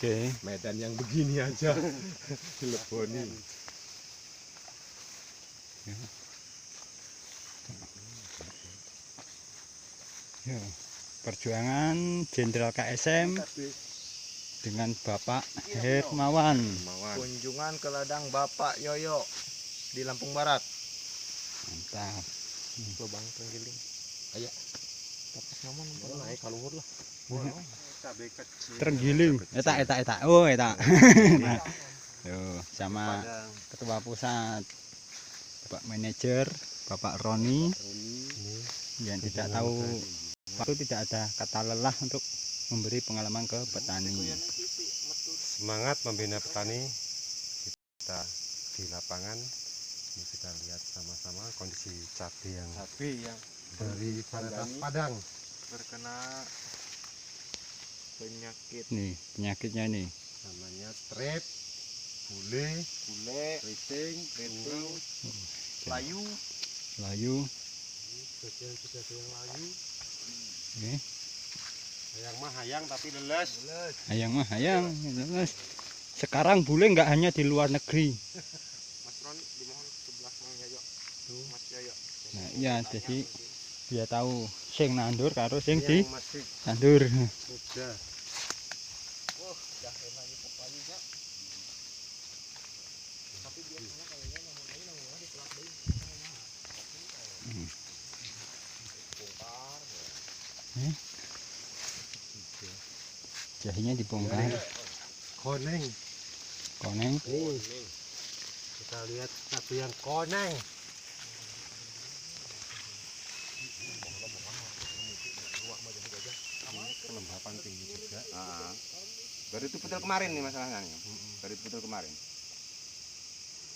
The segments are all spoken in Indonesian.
Oke. Medan yang begini aja dileboni. Ya, perjuangan Jenderal KSM dengan Bapak Hermawan. Kunjungan ke ladang Bapak Yoyo di Lampung Barat. Mantap. Lubang terenggiling. Ayo. Tapas namun Naik kaluhur lah. Cabai kecil. Terenggiling. Eta. Oh, eta. Nah, yo, sama Ketua Pusat, Bapak Manajer, Bapak Roni. Yang tidak tahu waktu tidak ada kata lelah untuk memberi pengalaman ke petani. Semangat membina petani. Kita di lapangan ini kita lihat sama-sama kondisi cabai yang dari varietas Padang terkena penyakit Nih, penyakitnya nih. namanya strep, bule, keriting, layu. Layu. bagian sudah ada yang layu. Nih, Hayang mah hayang tapi leles. hayang mah hayang. Sekarang bule nggak hanya di luar negeri. Mas Ron dimohon sebelah Mang Yoyo. Mas Yoyo. Nah, iya, jadi dia tahu sing nandur karo sing di Yang masih nandur. muda. Wah, dah enak itu payunya. Tapi biasanya kayaknya namun di pelak deui. Bongkar. Jahenya dibongkar. Koneng. Koneng. Nih, kita lihat cabai yang koneng. Kelembapan tinggi juga. Baru itu betul kemarin nih masalahnya nih. Baru itu betul kemarin.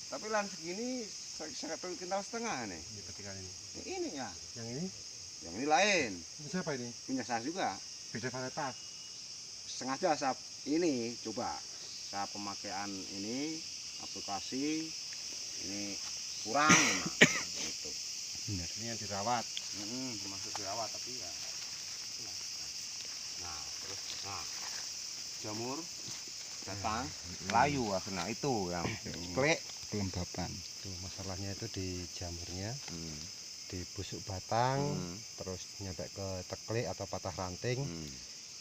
Tapi lahan segini 1 kintal setengah nih. Ini ketika ini. Ini ya. Yang ini? Yang ini lain. Ini siapa ini? Punya saya juga. Beda varietas. Sengaja saya ini coba. Saya pemakaian ini aplikasi ini kurang gitu. Benar. Ini yang dirawat. Termasuk dirawat tapi ya. Nah, terus jamur datang layu akhirnya itu yang klik. Kelembapan. Tuh, masalahnya itu di jamurnya, di busuk batang, terus nyampe ke teklik atau patah ranting.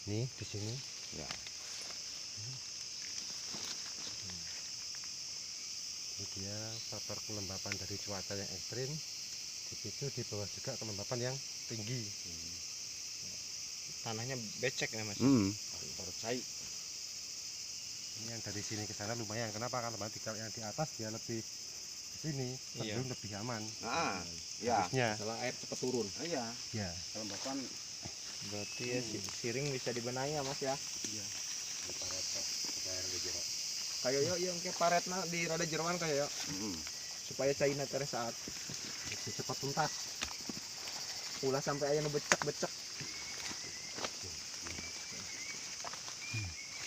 Nih di sini. Ya. Ini dia faktor kelembapan dari cuaca yang ekstrim. Dipicu di bawah juga kelembapan yang tinggi. Tanahnya becek ya Mas. Baru cair. Ini yang dari sini ke sana lumayan. Kenapa? Karena kalau yang di atas dia lebih ke sini, lebih aman. Nah, ya. Harusnya. Setelah air cepat turun. Iya. Ya. Kelembapan Berarti ya siring bisa dibenahi ya Mas ya. Iya. Kayak yo yang ke paretna di rada jeroan kayak yo. Supaya cairna tere saat Lebih cepat tuntas. ulah sampai aya nu becek-becek.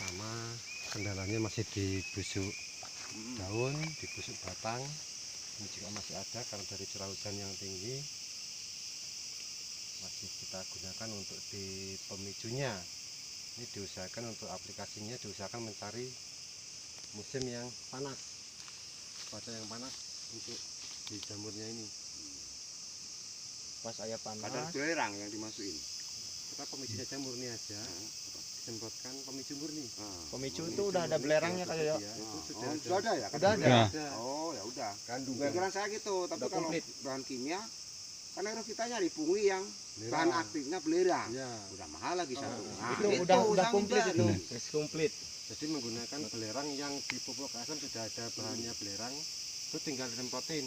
Sama kendalanya masih di busuk daun, di busuk batang. Ini juga masih ada karena dari curah hujan yang tinggi. Masih kita gunakan untuk di pemicunya. Ini diusahakan untuk aplikasinya, diusahakan mencari musim yang panas, cuaca yang panas untuk di jamurnya ini. Pas aya panas. kadar belerang yang dimasukin. Kita pemicunya jamur ini aja, disemprotkan pemicu murni. Pemicu itu udah ada belerangnya kayak yo. Ya, itu Sudah ada ya? Udah ada. Oh, ya udah. Kandungan Pikiran saya gitu, tapi Udah kalau komplit. bahan kimia kan harus kita nyari pungli yang bahan aktifnya belerang. Ya. Udah mahal lagi satu. Nah, Itu udah yang komplit hindari. itu. Wis komplit. Jadi menggunakan belerang yang di pupuk KSM sudah ada bahannya belerang, itu tinggal disemprotin.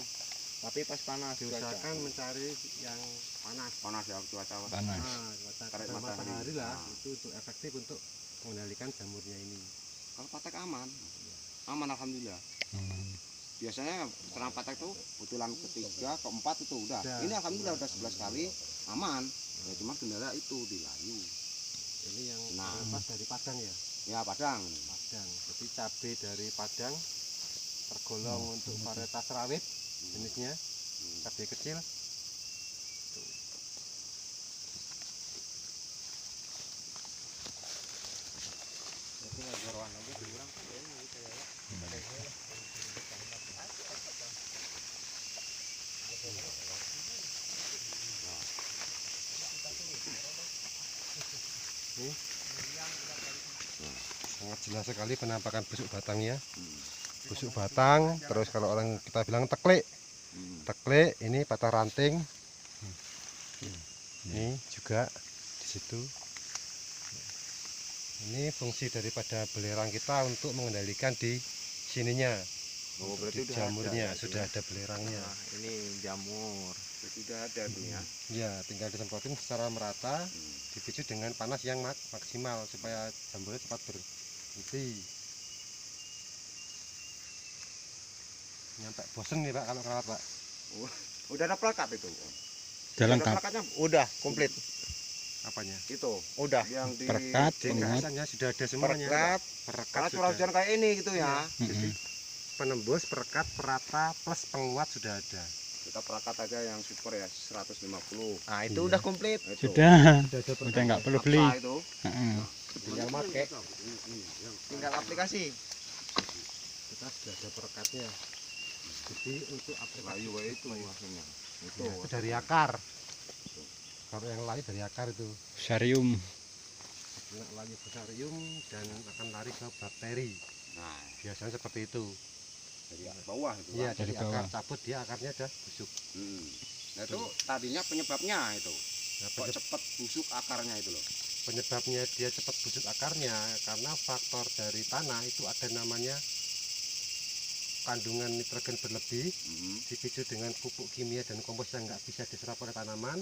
Tapi pas panas Diusahakan mencari yang panas. Panas ya cuaca. Panas. Nah, cuaca Terik kena matahari. matahari lah, Nah. itu untuk efektif untuk mengendalikan jamurnya ini. Kalau patek aman. Aman alhamdulillah. Biasanya serang patek tuh butulan ketiga, keempat itu udah. Udah. Ini alhamdulillah udah 11 kali aman. Ya cuma kendala itu di layu. Ini yang Nah. pas dari Padang ya, Ya Padang. Padang. Jadi cabai dari Padang tergolong untuk varietas rawit jenisnya, cabai kecil. Sangat jelas sekali penampakan busuk batangnya. Busuk batang, terus kalau orang kita bilang teklik. Teklik ini patah ranting. Ini juga di situ. Ini fungsi daripada belerang kita untuk mengendalikan di sininya. Oh, Untuk berarti di udah jamurnya ada ya, sudah ada belerangnya. Nah, ini jamur. Sudah ada tuh ya. Ya, tinggal disemprotin secara merata, dipicu dengan panas yang maksimal supaya jamurnya cepat berhenti. Nyampe bosen nih Pak kalau kerawat Pak. Udah ada plakat itu. Jalan Udah ada kap. plakatnya Udah komplit. Apanya? itu. Udah. Yang di Perekat, penguat. Kekasannya sudah ada semuanya. Perekat. Perekat karena sudah. curah hujan kayak ini gitu ya. Jadi penembus, perekat, perata plus penguat sudah ada. Kita perakat aja yang super ya 150. Nah, itu Iya. udah komplit. Itu. Sudah. Sudah ada Udah nggak perlu beli. Apa itu? Heeh. Tinggal pakai. Tinggal aplikasi. Kita sudah ada perekatnya. Jadi untuk aplikasi Layu itu hasilnya. Itu. itu dari akar. Kalau yang lain dari akar itu. Sarium. Kena layu fusarium dan akan lari ke bakteri. Nah, Biasanya seperti itu. dari bawah itu. Iya, Pak. dari dari bawah. akar cabut dia akarnya ada busuk. Nah, itu tadinya penyebabnya itu. Nah, Kok cepat busuk akarnya itu loh. penyebabnya dia cepat busuk akarnya karena faktor dari tanah itu ada namanya kandungan nitrogen berlebih dipicu dengan pupuk kimia dan kompos yang nggak bisa diserap oleh tanaman.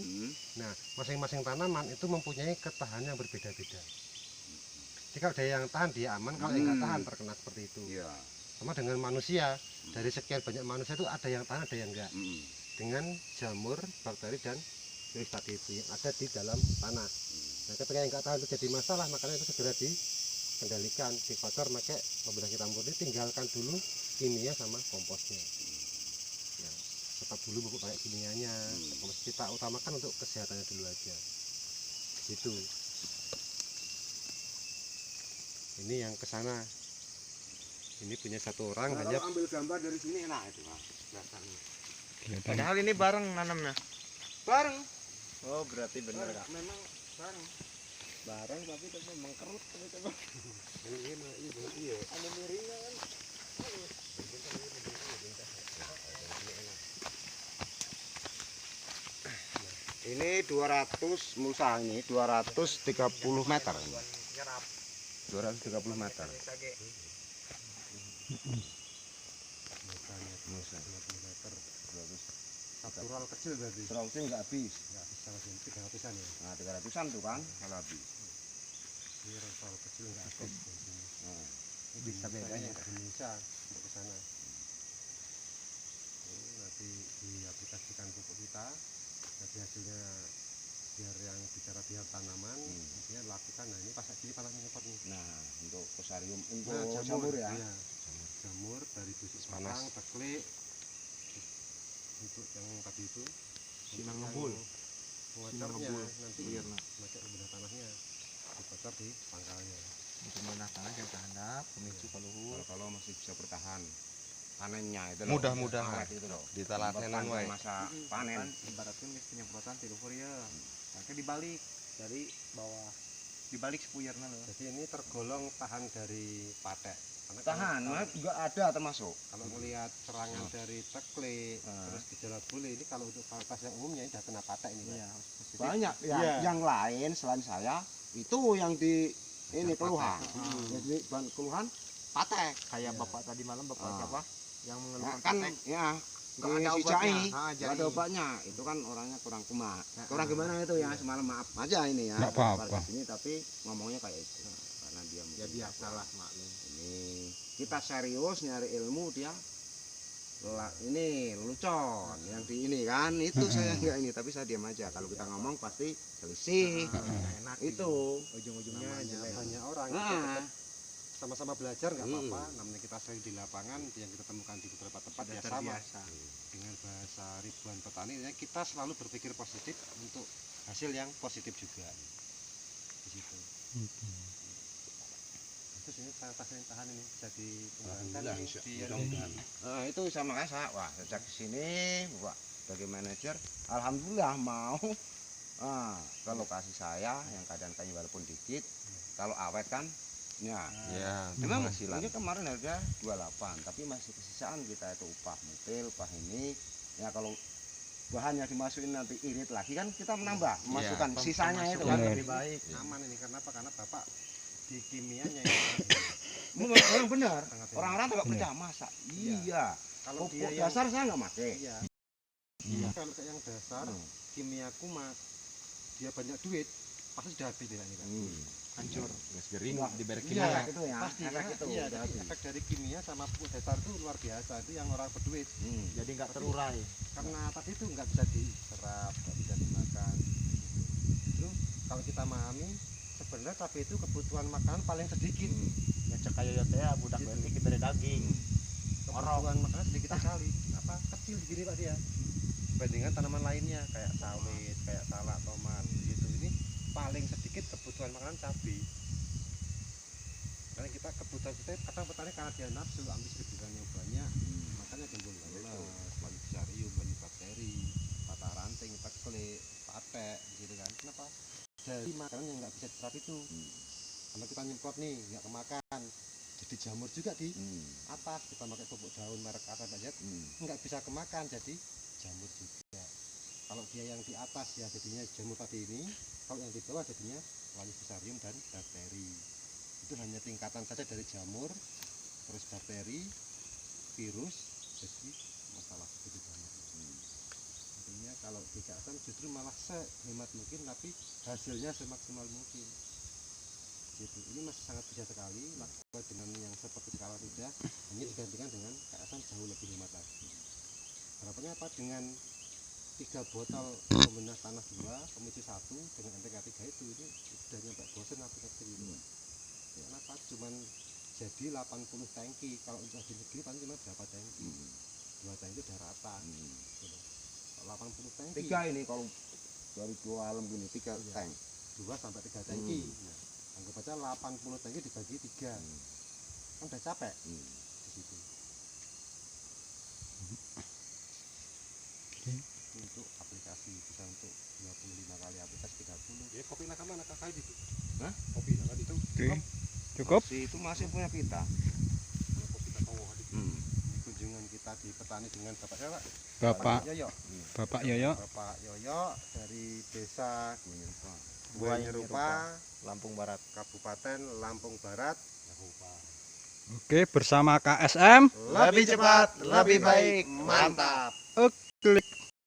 Nah, masing-masing tanaman itu mempunyai ketahanan yang berbeda-beda. Jika ada yang tahan dia aman, kalau yang nggak tahan terkena seperti itu. Iya. Sama dengan manusia, dari sekian banyak manusia itu ada yang tahan, ada yang enggak. Dengan jamur, bakteri dan virus tadi itu yang ada di dalam tanah. Nah, ketika yang nggak tahan itu jadi masalah, makanya itu segera dikendalikan, dikotor, pakai pembedah hitam putih, tinggalkan dulu kimia sama komposnya. Ya, tetap dulu pupuk pakai kimianya, kompos kita utamakan untuk kesehatannya dulu aja. Gitu. Ini yang ke sana. Ini punya satu orang Nah, hanya kalau ambil gambar dari sini enak itu Pak. Belakangnya. Kelihatan. Padahal ini bareng nanamnya. Bareng. Oh, berarti bener Bareng. Kak. Memang bareng. Bareng tapi memang kerut coba. Iya. Ada miringnya kan. Ini 200 mulsa ini 230 meter ini. 230 meter. Mulsa. natural kecil berarti. Seraunya nggak habis. Enggak bisa langsung 300-an ya. Nah 300-an tuh kan kalau habis. Ini natural kecil enggak habis. Nah, Ini Bisa bedanya. Indonesia untuk ke sana. Ini nanti diaplikasikan pupuk kita. Jadi hasilnya biar yang bicara biar tanaman, intinya lakukan. Nah ini pas gini panas nyemprot nih. nah untuk fusarium untuk Nah, jamur ya. Iya, jamur dari busuk Panas. batang, teklik. Untuk yang tadi itu Silang untuk ngebul. yang pengocornya ngebul. nanti Iya, pakai pembedah tanahnya dikocor di pangkalnya. Untuk benar tanah yang tahanap, pemicu keluhur. Kalau masih bisa bertahan panennya itu loh. Mudah-mudahan. Awet itu loh. Ditalatenan Memperpanjang wae. masa panen. Ibaratkan penyemprotan tiluhur ya. Pakai dibalik dari bawah. Dibalik sepuyarna loh. Jadi ini tergolong tahan dari patek. Karena Tahan, kalau, mah juga ada termasuk. kalau melihat serangan dari teklik, terus gejala bule ini kalau untuk varietas yang umumnya ini sudah kena patek ini. Pak. Iya, Banyak ya. Iya. Yang lain selain saya itu yang di ini Patek. keluhan. Jadi bahan keluhan patek. kayak Iya. bapak tadi malam bapak Ah. siapa yang Ya, mengeluhkan kan patek. ya Nggak di ada si obatnya. Jai, Ah, nggak ada Jai. obatnya. Itu kan orangnya kurang kumat. Kurang gimana itu ya? Semalam maaf aja ini ya. Nggak apa-apa. Keluar di sini tapi ngomongnya kayak itu. Karena dia Ya mungkin biasalah maklum. ini kita serius nyari ilmu dia ini lelucon yang di ini kan itu saya enggak ini tapi saya diam aja kalau kita ngomong pasti selisih Enak itu ujung-ujungnya Namanya jelek. banyak orang nah, kita tetap sama-sama belajar nggak Hmm. apa-apa. Namanya kita sering di lapangan yang kita temukan di beberapa tempat Sudah ya sama. terbiasa. Dengan bahasa ribuan petani, ya kita selalu berpikir positif untuk hasil yang positif juga. Di situ. Terus ini tahan ini bisa dikembangkan Alhamdulillah, di mudah-mudahan. Nah, itu sama kayak saya, wah sejak sini, wah sebagai manajer, alhamdulillah mau ke lokasi saya yang keadaan kayu walaupun dikit, kalau awet kan, ya. Memang ini kemarin harga 28, tapi masih kesisaan kita itu upah mutil, upah ini, ya kalau bahannya dimasukin nanti irit lagi kan kita menambah, memasukkan sisanya itu kan Bener. lebih baik, aman ini karena apa? Karena bapak di kimianya memang benar. sangat Orang-orang nggak Benar. percaya masa, iya. kalau Pupuk dia yang dasar saya nggak pakai. iya. Iya. Kalau kayak yang dasar kimiaku mas dia banyak duit pasti sudah habis nilainya kan. Hancur. Gering diberi Iya, kimia. itu ya. Pasti efek karena itu. iya, udah jadi habis. efek dari kimia sama pupuk dasar itu luar biasa, itu yang orang berduit. Jadi nggak terurai. Karena tadi itu nggak bisa diserap, nggak bisa dimakan. Itu kalau kita memahami sebenarnya tapi itu kebutuhan makanan paling sedikit. Ya cek kayak ya teh budak Gitu. berarti kita dari daging. Kebutuhan makanan sedikit sekali. Apa kecil segini pak dia. Dibandingkan tanaman lainnya kayak sawit, kayak salak, tomat gitu. Ini paling sedikit kebutuhan makanan cabai. Karena kita kebutuhan kita kadang petani karena dia nafsu ambil serbukan yang banyak, makanya timbul leles, banyak fusarium, banyak bakteri, patah ranting, teklik, patek gitu kan. Kenapa? Jadi makanan yang nggak bisa diserap itu. Karena kita nyemprot nih nggak kemakan. Jadi jamur juga di atas kita pakai pupuk daun merek apa aja nggak bisa kemakan jadi jamur juga. Kalau dia yang di atas ya jadinya jamur tadi ini, kalau yang di bawah jadinya wali fusarium dan bakteri. Itu hanya tingkatan saja dari jamur, terus bakteri, virus, jadi masalah begitu banyak. Intinya kalau dikasih justru malah sehemat mungkin, tapi hasilnya semaksimal mungkin. Gitu. Ini masih sangat bisa sekali lakukan dengan yang seperti sekarang sudah, hanya digantikan dengan keasan jauh lebih hemat lagi. Harapannya apa? Dengan 3 botol pembedah tanah 2, pemicu 1 dengan NPK 3 itu ini sudah nyampe bosen aplikasi ini. Ya, kenapa? Cuman jadi 80 tangki. Kalau udah di negeri paling cuma berapa tangki? 2 tangki udah rata. Gitu. 80 tangki. 3 ini kalau dari 2 alam gini 3 tank. 2 sampai 3 tangki. Nah, anggap aja 80 tangki dibagi 3. Kan udah capek di situ. Untuk aplikasi bisa untuk 25 kali aplikasi 30. Ya kopi nakama nak kakak itu. Hah? Kopi nakama itu. Cukup. Si itu masih punya pita. Kalau kopi nakama itu. Kunjungan kita di petani dengan Bapak siapa? Bapak Yoyo. Bapak Yoyo. Bapak Yoyo dari desa Buah Nyerupa, Lampung Barat. Kabupaten Lampung Barat. Oke, bersama KSM. Lebih cepat, lebih baik, mantap. Klik.